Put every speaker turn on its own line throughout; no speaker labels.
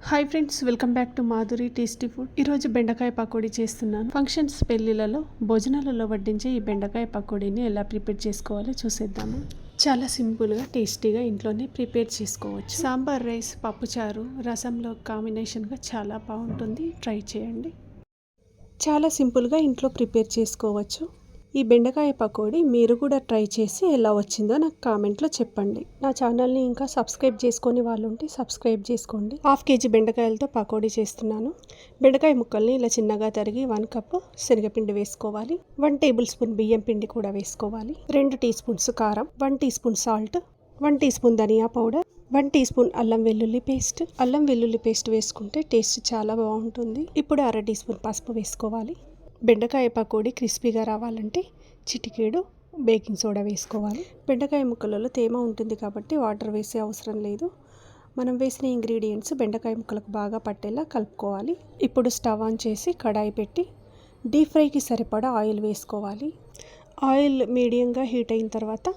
Hi friends, welcome back to Madhuri tasty food. ఈరోజు బెండకాయ పకోడీ చేస్తున్నాను. ఫంక్షన్స్, పెళ్లిలలో, భోజనాలలో వడ్డించే ఈ బెండకాయ పకోడీని ఎలా ప్రిపేర్ చేసుకోవాలో చూసేద్దాము. చాలా సింపుల్గా, టేస్టీగా ఇంట్లోనే ప్రిపేర్ చేసుకోవచ్చు. సాంబార్ రైస్, పప్పుచారు, రసంలో కాంబినేషన్గా చాలా బాగుంటుంది. ట్రై చేయండి. చాలా సింపుల్గా ఇంట్లో ప్రిపేర్ చేసుకోవచ్చు. ఈ బెండకాయ పకోడీ మీరు కూడా ట్రై చేసి ఎలా వచ్చిందో నాకు కామెంట్లో చెప్పండి. నా ఛానల్ని ఇంకా సబ్స్క్రైబ్ చేసుకొని వాళ్ళు ఉంటే సబ్స్క్రైబ్ చేసుకోండి. 1/2 kg బెండకాయలతో పకోడీ చేస్తున్నాను. బెండకాయ ముక్కల్ని ఇలా చిన్నగా తరిగి 1 కప్ శనగపిండి వేసుకోవాలి. 1 టేబుల్ స్పూన్ బియ్యం పిండి కూడా వేసుకోవాలి. 2 టీ స్పూన్స్ కారం, 1 teaspoon salt, 1 teaspoon ధనియా పౌడర్, 1 టీ స్పూన్ అల్లం వెల్లుల్లి పేస్ట్. అల్లం వెల్లుల్లి పేస్ట్ వేసుకుంటే టేస్ట్ చాలా బాగుంటుంది. ఇప్పుడు 1/2 టీ స్పూన్ పసుపు వేసుకోవాలి. బెండకాయ పకోడీ క్రిస్పీగా రావాలంటే చిటికేడు బేకింగ్ సోడా వేసుకోవాలి. బెండకాయ ముక్కలలో తేమ ఉంటుంది కాబట్టి వాటర్ వేసే అవసరం లేదు. మనం వేసిన ఇంగ్రీడియంట్స్ బెండకాయ ముక్కలకు బాగా పట్టేలా కలుపుకోవాలి. ఇప్పుడు స్టవ్ ఆన్ చేసి కడాయి పెట్టి డీప్ ఫ్రైకి సరిపడా ఆయిల్ వేసుకోవాలి. ఆయిల్ మీడియంగా హీట్ అయిన తర్వాత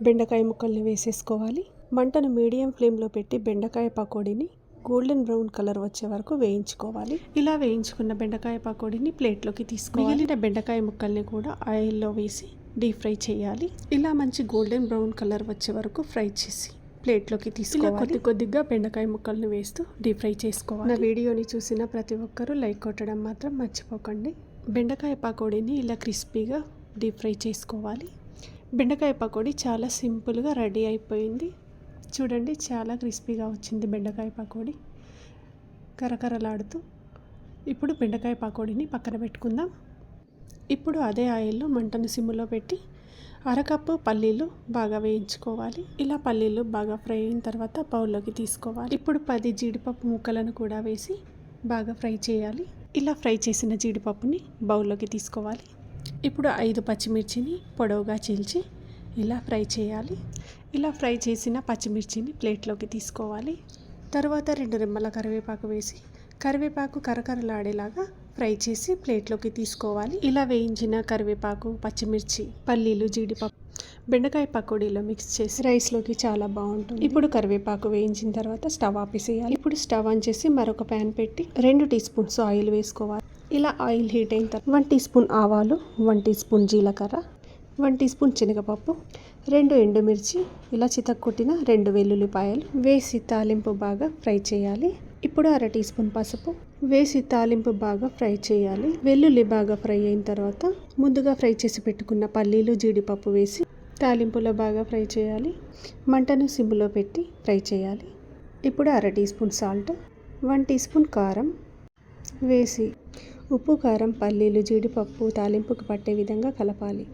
బెండకాయ ముక్కల్ని వేసేసుకోవాలి. మంటను మీడియం ఫ్లేమ్లో పెట్టి బెండకాయ పకోడీని గోల్డెన్ బ్రౌన్ కలర్ వచ్చే వరకు వేయించుకోవాలి. ఇలా వేయించుకున్న బెండకాయ పకోడీని ప్లేట్లోకి తీసుకోవాలి. మిగిలిన బెండకాయ ముక్కల్ని కూడా ఆయిల్లో వేసి డీప్ ఫ్రై చేయాలి. ఇలా మంచి గోల్డెన్ బ్రౌన్ కలర్ వచ్చే వరకు ఫ్రై చేసి ప్లేట్లోకి తీసుకోవాలి. కొద్దిగా బెండకాయ ముక్కల్ని వేస్తూ డీప్ ఫ్రై చేసుకోవాలి. నా వీడియోని చూసిన ప్రతి ఒక్కరూ లైక్ కొట్టడం మాత్రం మర్చిపోకండి. బెండకాయ పకోడీని ఇలా క్రిస్పీగా డీప్ ఫ్రై చేసుకోవాలి. బెండకాయ పకోడీ చాలా సింపుల్గా రెడీ అయిపోయింది. చూడండి, చాలా క్రిస్పీగా వచ్చింది బెండకాయ పకోడీ, కరకరలాడుతూ. ఇప్పుడు బెండకాయ పకోడీని పక్కన పెట్టుకుందాం. ఇప్పుడు అదే ఆయిల్లో మంటను సిమ్లో పెట్టి 1/2 కప్పు పల్లీలు బాగా వేయించుకోవాలి. ఇలా పల్లీలు బాగా ఫ్రై అయిన తర్వాత బౌల్లోకి తీసుకోవాలి. ఇప్పుడు 10 జీడిపప్పు ముక్కలను కూడా వేసి బాగా ఫ్రై చేయాలి. ఇలా ఫ్రై చేసిన జీడిపప్పుని బౌల్లోకి తీసుకోవాలి. ఇప్పుడు 5 పచ్చిమిర్చిని పొడవుగా చీల్చి ఇలా ఫ్రై చేయాలి. ఇలా ఫ్రై చేసిన పచ్చిమిర్చిని ప్లేట్లోకి తీసుకోవాలి. తర్వాత 2 రెమ్మల కరివేపాకు వేసి కరివేపాకు కరకరలాడేలాగా ఫ్రై చేసి ప్లేట్లోకి తీసుకోవాలి. ఇలా వేయించిన కరివేపాకు, పచ్చిమిర్చి, పల్లీలు, జీడిపప్పు బెండకాయ పకోడీలో మిక్స్ చేసి రైస్లోకి చాలా బాగుంటుంది. ఇప్పుడు కరివేపాకు వేయించిన తర్వాత స్టవ్ ఆపేసేయాలి. ఇప్పుడు స్టవ్ ఆన్ చేసి మరొక ప్యాన్ పెట్టి 2 టీ స్పూన్స్ ఆయిల్ వేసుకోవాలి. ఇలా ఆయిల్ హీట్ అయిన తర్వాత 1 టీ స్పూన్ ఆవాలు, 1 టీ స్పూన్ జీలకర్ర, 1 టీ స్పూన్ శనగపప్పు, 2 ఎండుమిర్చి, ఇలా చితక్కొట్టిన 2 వెల్లుల్లిపాయలు వేసి తాలింపు బాగా ఫ్రై చేయాలి. ఇప్పుడు 1/2 టీ స్పూన్ పసుపు వేసి తాలింపు బాగా ఫ్రై చేయాలి. వెల్లుల్లి బాగా ఫ్రై అయిన తర్వాత ముందుగా ఫ్రై చేసి పెట్టుకున్న పల్లీలు, జీడిపప్పు వేసి తాలింపులో బాగా ఫ్రై చేయాలి. మంటను సిమ్లో పెట్టి ఫ్రై చేయాలి. ఇప్పుడు 1/2 teaspoon salt, 1 teaspoon కారం వేసి ఉప్పు, కారం, పల్లీలు, జీడిపప్పు తాలింపుకు పట్టే విధంగా కలపాలి.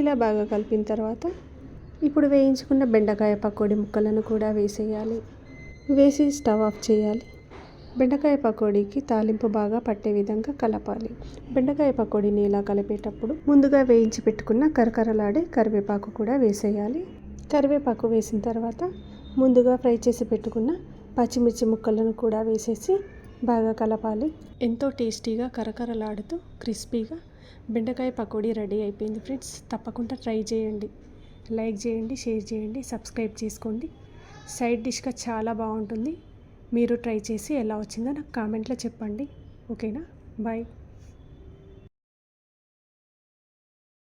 ఇలా బాగా కలిపిన తర్వాత ఇప్పుడు వేయించుకున్న బెండకాయ పకోడీ ముక్కలను కూడా వేసేయాలి. వేసి స్టవ్ ఆఫ్ చేయాలి. బెండకాయ పకోడీకి తాలింపు బాగా పట్టే విధంగా కలపాలి. బెండకాయ పకోడీని ఇలా కలిపేటప్పుడు ముందుగా వేయించి పెట్టుకున్న కరకరలాడే కరివేపాకు కూడా వేసేయాలి. కరివేపాకు వేసిన తర్వాత ముందుగా ఫ్రై చేసి పెట్టుకున్న పచ్చిమిర్చి ముక్కలను కూడా వేసేసి బాగా కలపాలి. ఎంతో టేస్టీగా కరకరలాడుతూ క్రిస్పీగా బెండకాయ పకోడీ రెడీ అయిపోయింది ఫ్రెండ్స్. తప్పకుండా ట్రై చేయండి. లైక్ చేయండి, షేర్ చేయండి, సబ్స్క్రైబ్ చేసుకోండి. సైడ్ డిష్గా చాలా బాగుంటుంది. మీరు ట్రై చేసి ఎలా వచ్చిందో నాకు కామెంట్లో చెప్పండి. ఓకేనా? బాయ్.